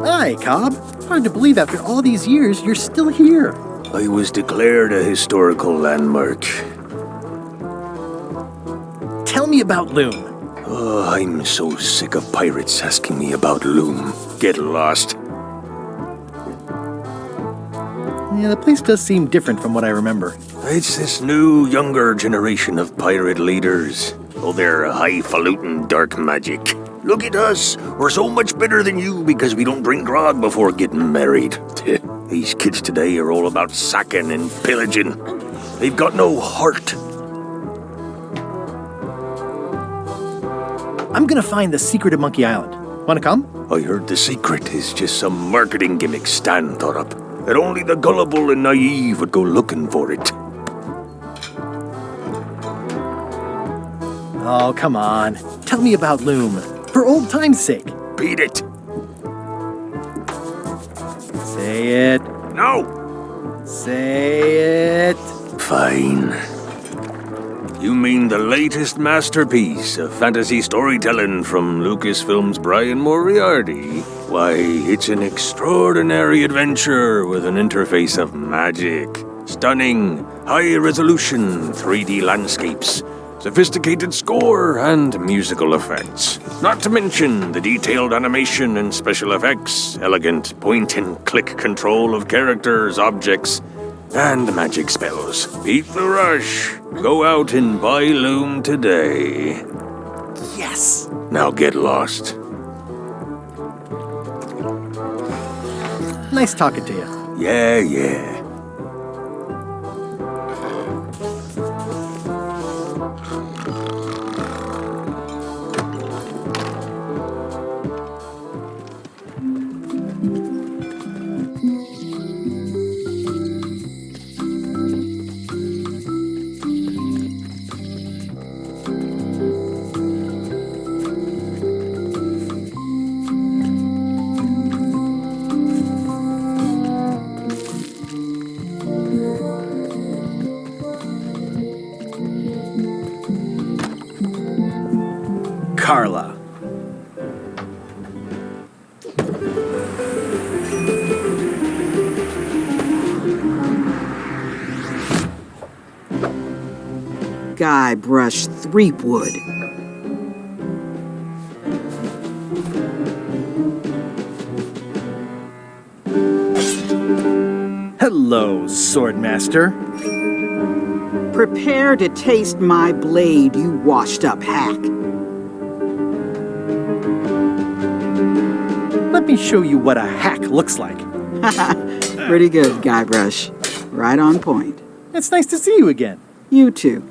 Hi, Cobb. Hard to believe after all these years you're still here. I was declared a historical landmark. Tell me about Loom. Oh, I'm so sick of pirates asking me about Loom. Get lost. Yeah, the place does seem different from what I remember. It's this new, younger generation of pirate leaders. Oh, they're highfalutin dark magic. Look at us. We're so much better than you because we don't drink grog before getting married. These kids today are all about sacking and pillaging. They've got no heart. I'm gonna find the secret of Monkey Island. Wanna come? I heard the secret is just some marketing gimmick Stan thought up. That only the gullible and naive would go looking for it. Oh, come on. Tell me about Loom. For old time's sake. Beat it. Say it. No. Say it. Fine. You mean the latest masterpiece of fantasy storytelling from Lucasfilm's Brian Moriarty? Why, it's an extraordinary adventure with an interface of magic. Stunning, high-resolution 3D landscapes, sophisticated score, and musical effects. Not to mention the detailed animation and special effects, elegant point-and-click control of characters, objects, and magic spells. Beat the rush. Go out and buy Loom today. Yes! Now get lost. Nice talking to you. Yeah. Carla. Guybrush Threepwood. Hello, Swordmaster. Prepare to taste my blade, you washed-up hack. Let me show you what a hack looks like. Pretty good, Guybrush. Right on point. It's nice to see you again. You too.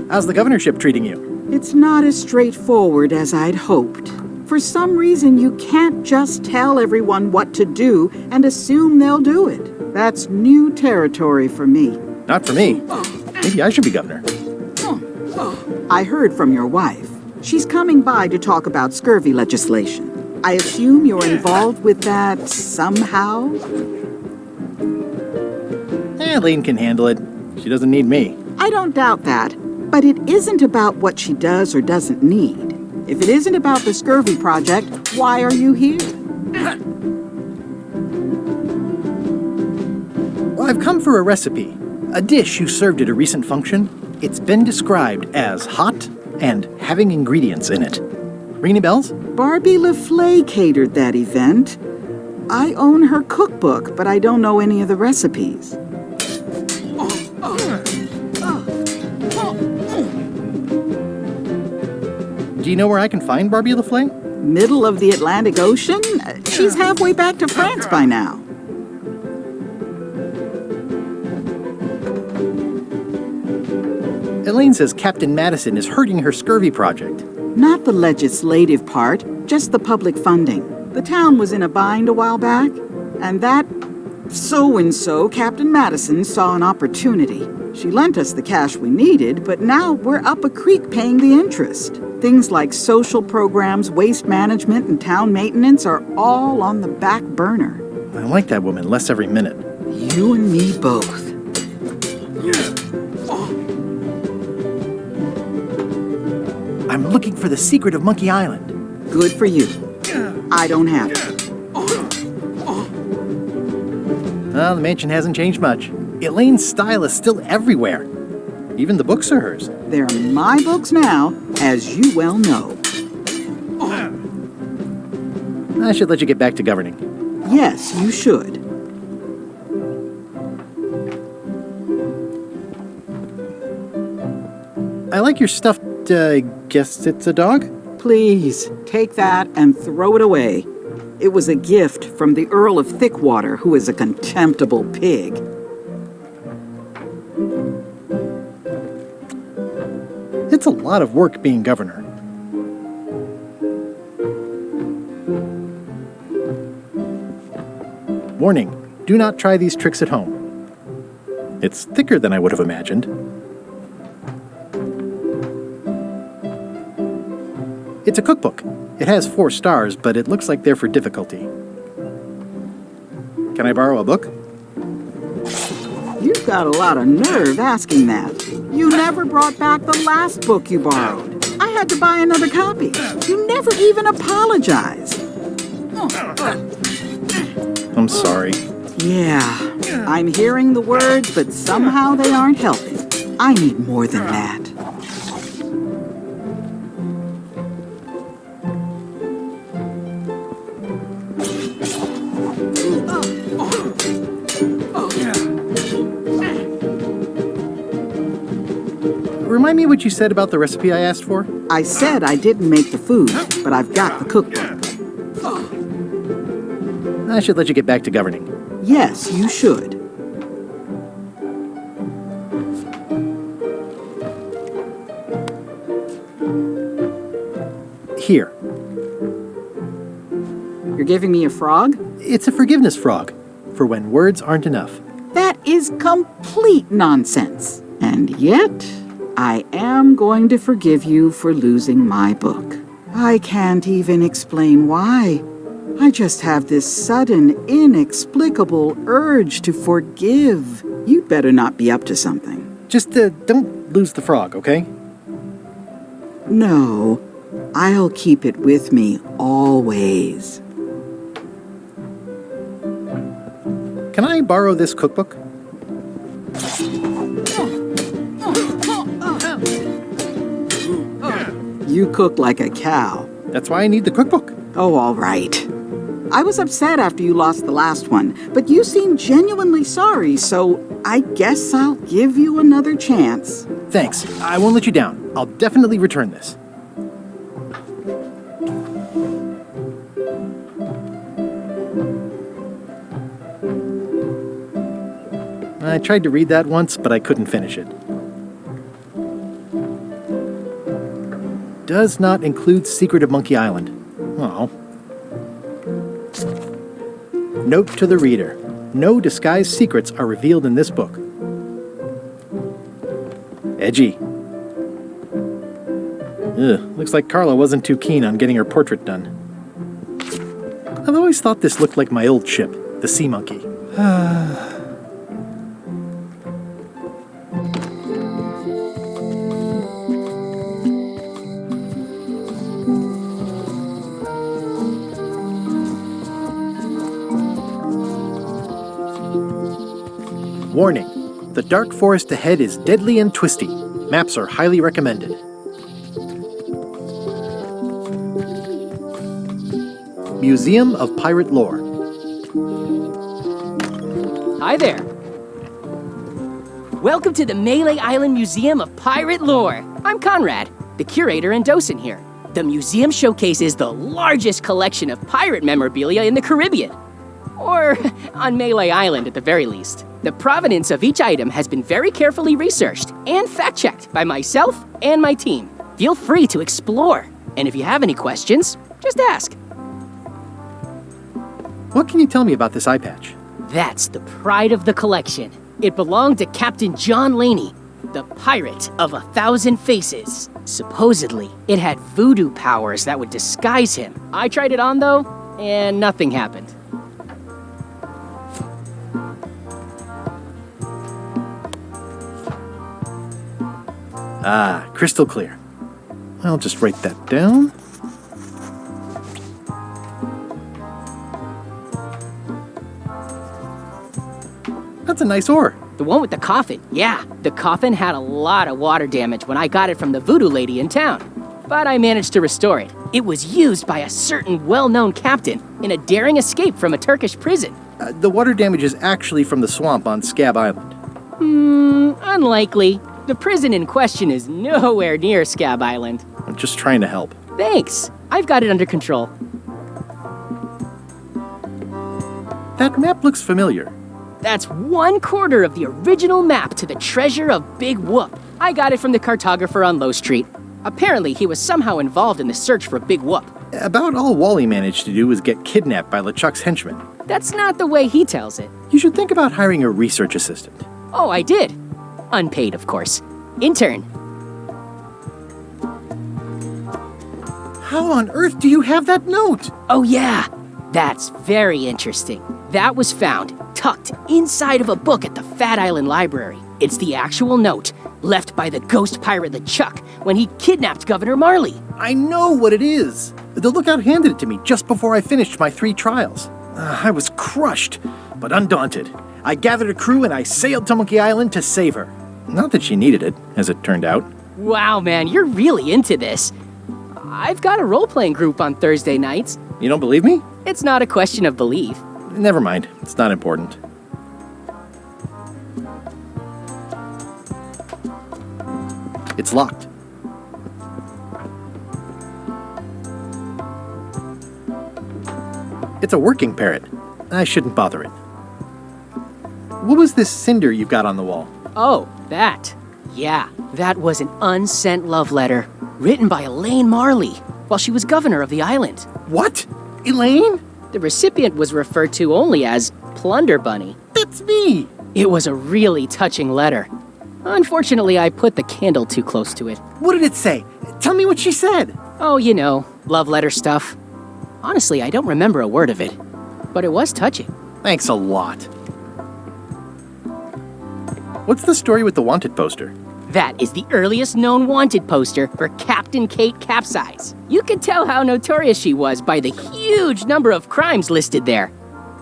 How's the governorship treating you? It's not as straightforward as I'd hoped. For some reason, you can't just tell everyone what to do and assume they'll do it. That's new territory for me. Not for me. Maybe I should be governor. I heard from your wife. She's coming by to talk about scurvy legislation. I assume you're involved with that somehow? Elaine can handle it. She doesn't need me. I don't doubt that. But it isn't about what she does or doesn't need. If it isn't about the scurvy project, why are you here? Well, I've come for a recipe. A dish you served at a recent function. It's been described as hot and having ingredients in it. Ring any bells? Barbie LaFleur catered that event. I own her cookbook, but I don't know any of the recipes. Do you know where I can find Barbie LaFleur? Middle of the Atlantic Ocean? She's halfway back to France by now. Elaine says Captain Madison is hurting her scurvy project. Not the legislative part, just the public funding. The town was in a bind a while back, and that so-and-so, Captain Madison, saw an opportunity. She lent us the cash we needed, but now we're up a creek paying the interest. Things like social programs, waste management, and town maintenance are all on the back burner. I like that woman less every minute. You and me both. I'm looking for the secret of Monkey Island. Good for you. I don't have it. Well, the mansion hasn't changed much. Elaine's style is still everywhere. Even the books are hers. They're my books now, as you well know. I should let you get back to governing. Yes, you should. I like your stuffed, guess it's a dog? Please, take that and throw it away. It was a gift from the Earl of Thickwater, who is a contemptible pig. It's a lot of work being governor. Warning, do not try these tricks at home. It's thicker than I would have imagined. It's a cookbook. It has 4 stars, but it looks like they're for difficulty. Can I borrow a book? You've got a lot of nerve asking that. You never brought back the last book you borrowed. I had to buy another copy. You never even apologized. I'm sorry. Yeah, I'm hearing the words, but somehow they aren't helping. I need more than that. Remind me what you said about the recipe I asked for? I said I didn't make the food, but I've got the cookbook. I should let you get back to governing. Yes, you should. Here. You're giving me a frog? It's a forgiveness frog, for when words aren't enough. That is complete nonsense. And yet, I am going to forgive you for losing my book. I can't even explain why. I just have this sudden, inexplicable urge to forgive. You'd better not be up to something. Just don't lose the frog, okay? No, I'll keep it with me always. Can I borrow this cookbook? You cook like a cow. That's why I need the cookbook. Oh, all right. I was upset after you lost the last one, but you seemed genuinely sorry, so I guess I'll give you another chance. Thanks. I won't let you down. I'll definitely return this. I tried to read that once, but I couldn't finish it. Does not include Secret of Monkey Island. Oh. Note to the reader. No disguised secrets are revealed in this book. Edgy. Ugh, looks like Carla wasn't too keen on getting her portrait done. I've always thought this looked like my old ship, the Sea Monkey. Warning, the dark forest ahead is deadly and twisty. Maps are highly recommended. Museum of Pirate Lore. Hi there. Welcome to the Melee Island Museum of Pirate Lore. I'm Conrad, the curator and docent here. The museum showcases the largest collection of pirate memorabilia in the Caribbean. Or on Melee Island at the very least. The provenance of each item has been very carefully researched and fact-checked by myself and my team. Feel free to explore. And if you have any questions, just ask. What can you tell me about this eye patch? That's the pride of the collection. It belonged to Captain John Laney, the pirate of 1,000 faces. Supposedly, it had voodoo powers that would disguise him. I tried it on though, and nothing happened. Ah, crystal clear. I'll just write that down. That's a nice ore. The one with the coffin, yeah. The coffin had a lot of water damage when I got it from the voodoo lady in town. But I managed to restore it. It was used by a certain well-known captain in a daring escape from a Turkish prison. The water damage is actually from the swamp on Scumm Island. Unlikely. The prison in question is nowhere near Scumm Island. I'm just trying to help. Thanks. I've got it under control. That map looks familiar. That's 1/4 of the original map to the treasure of Big Whoop. I got it from the cartographer on Low Street. Apparently, he was somehow involved in the search for Big Whoop. About all Wally managed to do was get kidnapped by LeChuck's henchmen. That's not the way he tells it. You should think about hiring a research assistant. Oh, I did. Unpaid, of course. Intern. How on earth do you have that note? Oh, yeah. That's very interesting. That was found tucked inside of a book at the Fat Island Library. It's the actual note left by the ghost pirate LeChuck when he kidnapped Governor Marley. I know what it is. The lookout handed it to me just before I finished my 3 trials. I was crushed, but undaunted. I gathered a crew and I sailed to Monkey Island to save her. Not that she needed it, as it turned out. Wow, man, you're really into this. I've got a role-playing group on Thursday nights. You don't believe me? It's not a question of belief. Never mind. It's not important. It's locked. It's a working parrot. I shouldn't bother it. What was this cinder you've got on the wall? Oh, that. Yeah, that was an unsent love letter written by Elaine Marley while she was governor of the island. What? Elaine? The recipient was referred to only as Plunder Bunny. That's me! It was a really touching letter. Unfortunately, I put the candle too close to it. What did it say? Tell me what she said. Oh, you know, love letter stuff. Honestly, I don't remember a word of it, but it was touching. Thanks a lot. What's the story with the wanted poster? That is the earliest known wanted poster for Captain Kate Capsize. You can tell how notorious she was by the huge number of crimes listed there.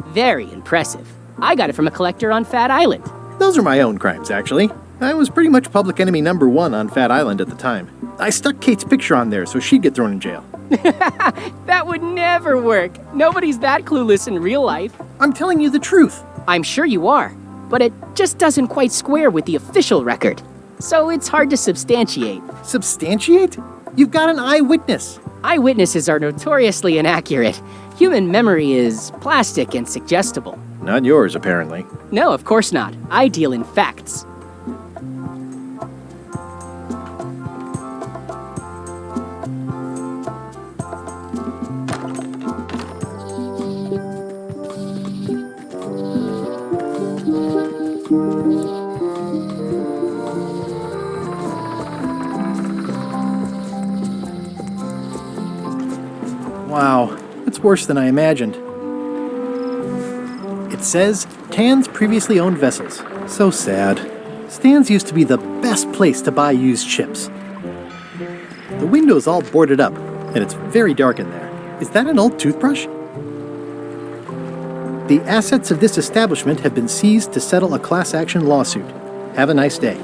Very impressive. I got it from a collector on Fat Island. Those are my own crimes, actually. I was pretty much public enemy number 1 on Fat Island at the time. I stuck Kate's picture on there so she'd get thrown in jail. That would never work. Nobody's that clueless in real life. I'm telling you the truth. I'm sure you are, but it just doesn't quite square with the official record. So it's hard to substantiate. Substantiate? You've got an eyewitness. Eyewitnesses are notoriously inaccurate. Human memory is plastic and suggestible. Not yours, apparently. No, of course not. I deal in facts. Wow, it's worse than I imagined. It says, Tan's previously owned vessels. So sad. Stan's used to be the best place to buy used ships. The window's all boarded up, and it's very dark in there. Is that an old toothbrush? The assets of this establishment have been seized to settle a class action lawsuit. Have a nice day.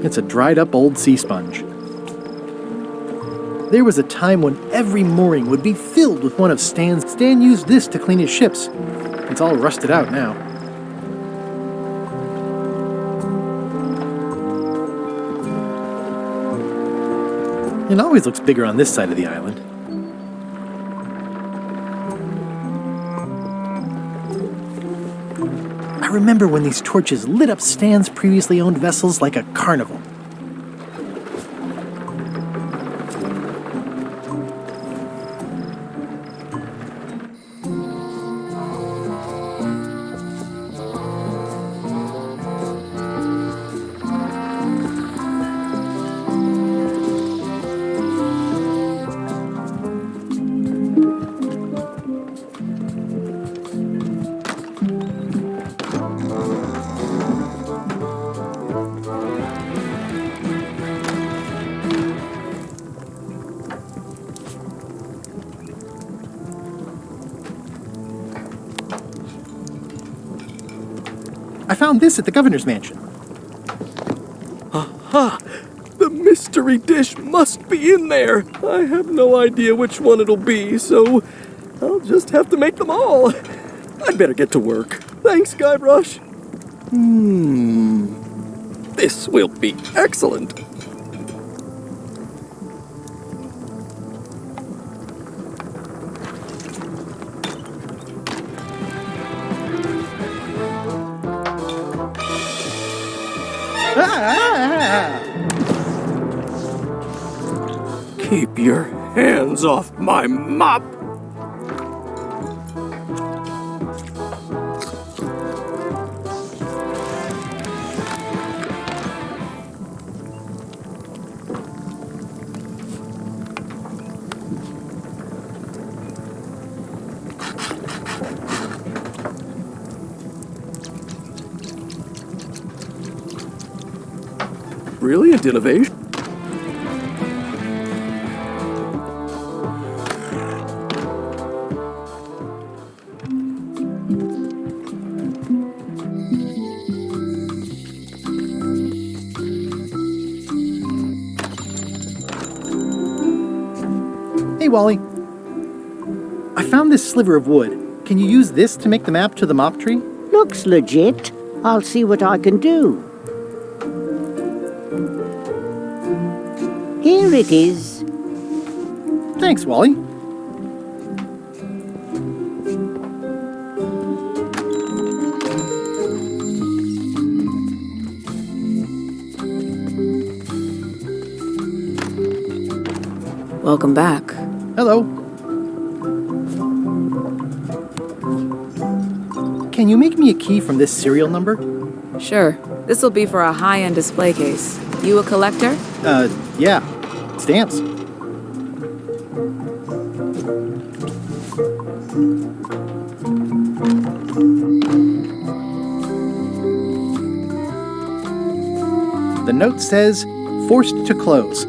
It's a dried-up old sea sponge. There was a time when every mooring would be filled with one of Stan's. Stan used this to clean his ships. It's all rusted out now. It always looks bigger on this side of the island. I remember when these torches lit up Stan's previously owned vessels like a carnival. I found this at the governor's mansion. Aha! The mystery dish must be in there. I have no idea which one it'll be, so I'll just have to make them all. I'd better get to work. Thanks, Guybrush. This will be excellent. Keep your hands off my mop! Brilliant innovation. Hey, Wally. I found this sliver of wood. Can you use this to make the map to the mop tree? Looks legit. I'll see what I can do. Here it is. Thanks, Wally. Welcome back. Hello. Can you make me a key from this serial number? Sure. This'll be for a high-end display case. You a collector? Yeah. Stamps. The note says, forced to close.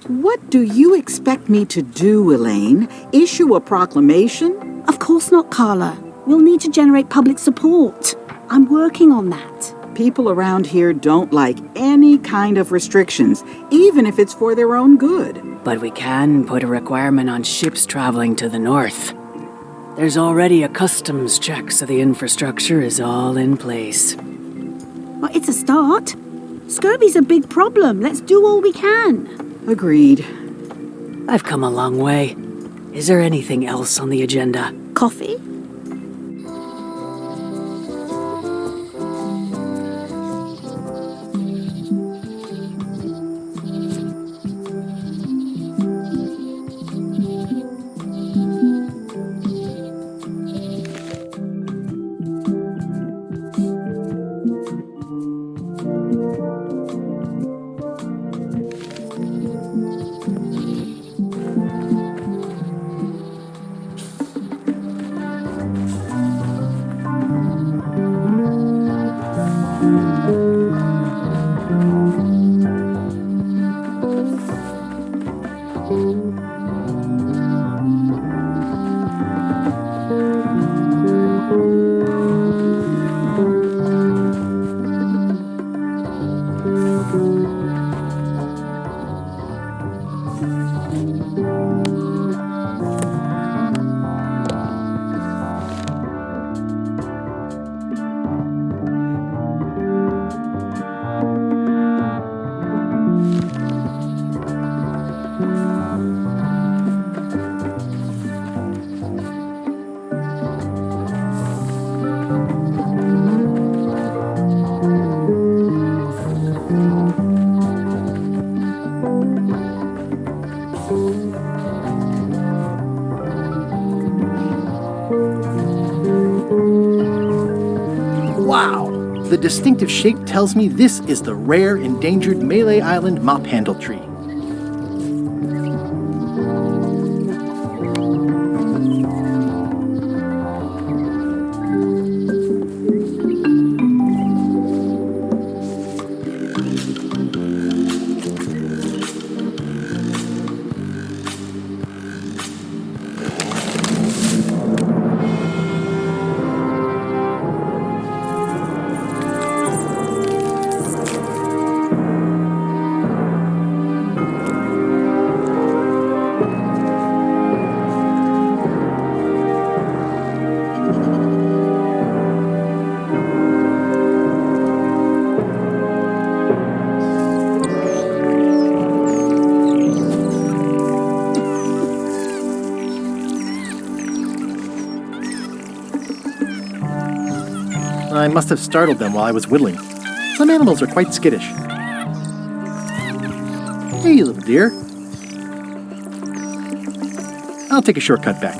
What do you expect me to do, Elaine? Issue a proclamation? Of course not, Carla. We'll need to generate public support. I'm working on that. People around here don't like any kind of restrictions, even if it's for their own good. But we can put a requirement on ships traveling to the north. There's already a customs check, so the infrastructure is all in place. Well, it's a start. Scurvy's a big problem. Let's do all we can. Agreed. I've come a long way. Is there anything else on the agenda? Coffee? Wow! The distinctive shape tells me this is the rare endangered Malay Island mop handle tree. I must have startled them while I was whittling. Some animals are quite skittish. Hey, little dear. I'll take a shortcut back.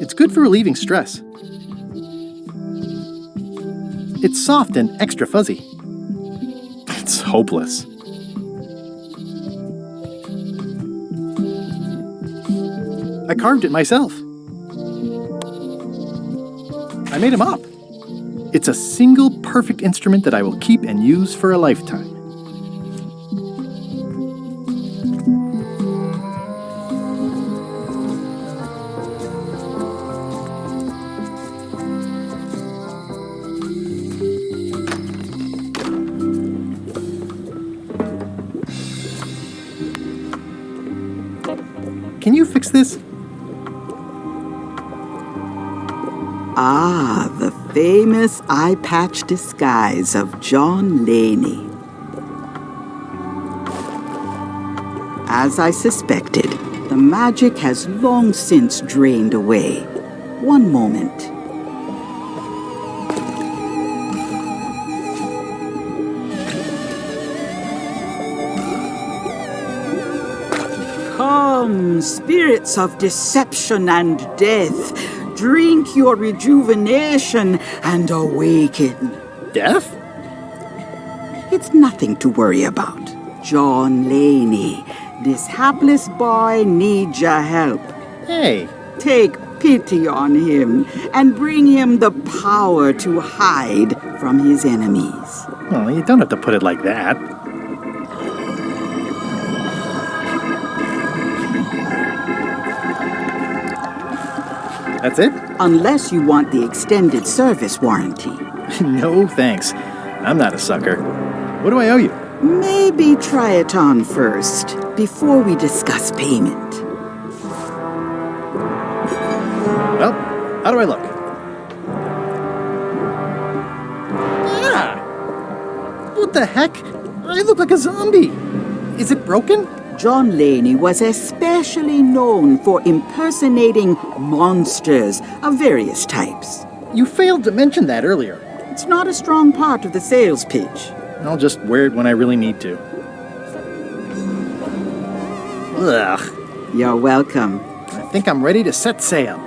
It's good for relieving stress. It's soft and extra fuzzy. It's hopeless. I carved it myself. I made him up. It's a single perfect instrument that I will keep and use for a lifetime. Can you fix this? Ah, the famous eye patch disguise of John Laney. As I suspected, the magic has long since drained away. One moment. Come, spirits of deception and death, drink your rejuvenation and awaken. Death? It's nothing to worry about. John Laney, this hapless boy needs your help. Hey. Take pity on him and bring him the power to hide from his enemies. Well, you don't have to put it like that. That's it? Unless you want the extended service warranty. No, thanks. I'm not a sucker. What do I owe you? Maybe try it on first, before we discuss payment. Well, how do I look? Ah! What the heck? I look like a zombie. Is it broken? John Laney was especially known for impersonating monsters of various types. You failed to mention that earlier. It's not a strong part of the sales pitch. I'll just wear it when I really need to. Ugh. You're welcome. I think I'm ready to set sail.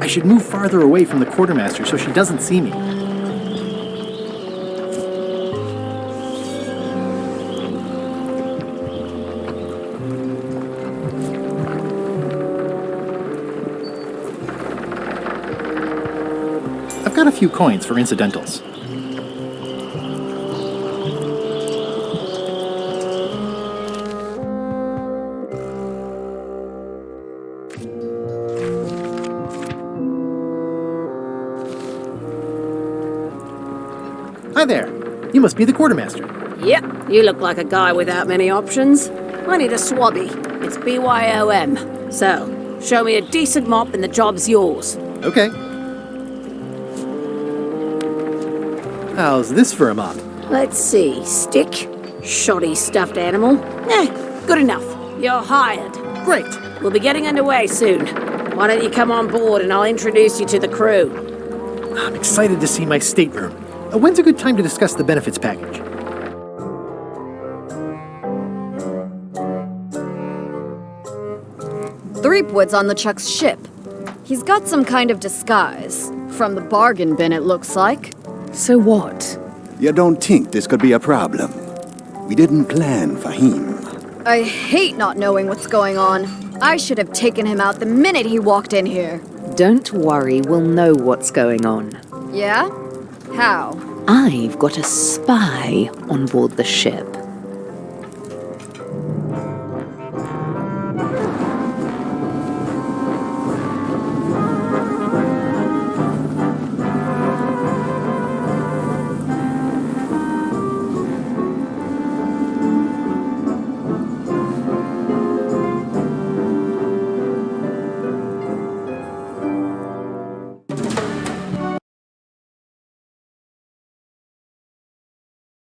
I should move farther away from the quartermaster so she doesn't see me. I've got a few coins for incidentals. Hi there. You must be the quartermaster. Yep, you look like a guy without many options. I need a swabby. It's BYOM. So, show me a decent mop and the job's yours. Okay. How's this for a mop? Let's see. Stick. Shoddy stuffed animal. Good enough. You're hired. Great. We'll be getting underway soon. Why don't you come on board and I'll introduce you to the crew. I'm excited to see my stateroom. When's a good time to discuss the benefits package? Threepwood's on the Chuck's ship. He's got some kind of disguise. From the bargain bin, it looks like. So what? You don't think this could be a problem? We didn't plan for him. I hate not knowing what's going on. I should have taken him out the minute he walked in here. Don't worry, we'll know what's going on. Yeah? How? I've got a spy on board the ship.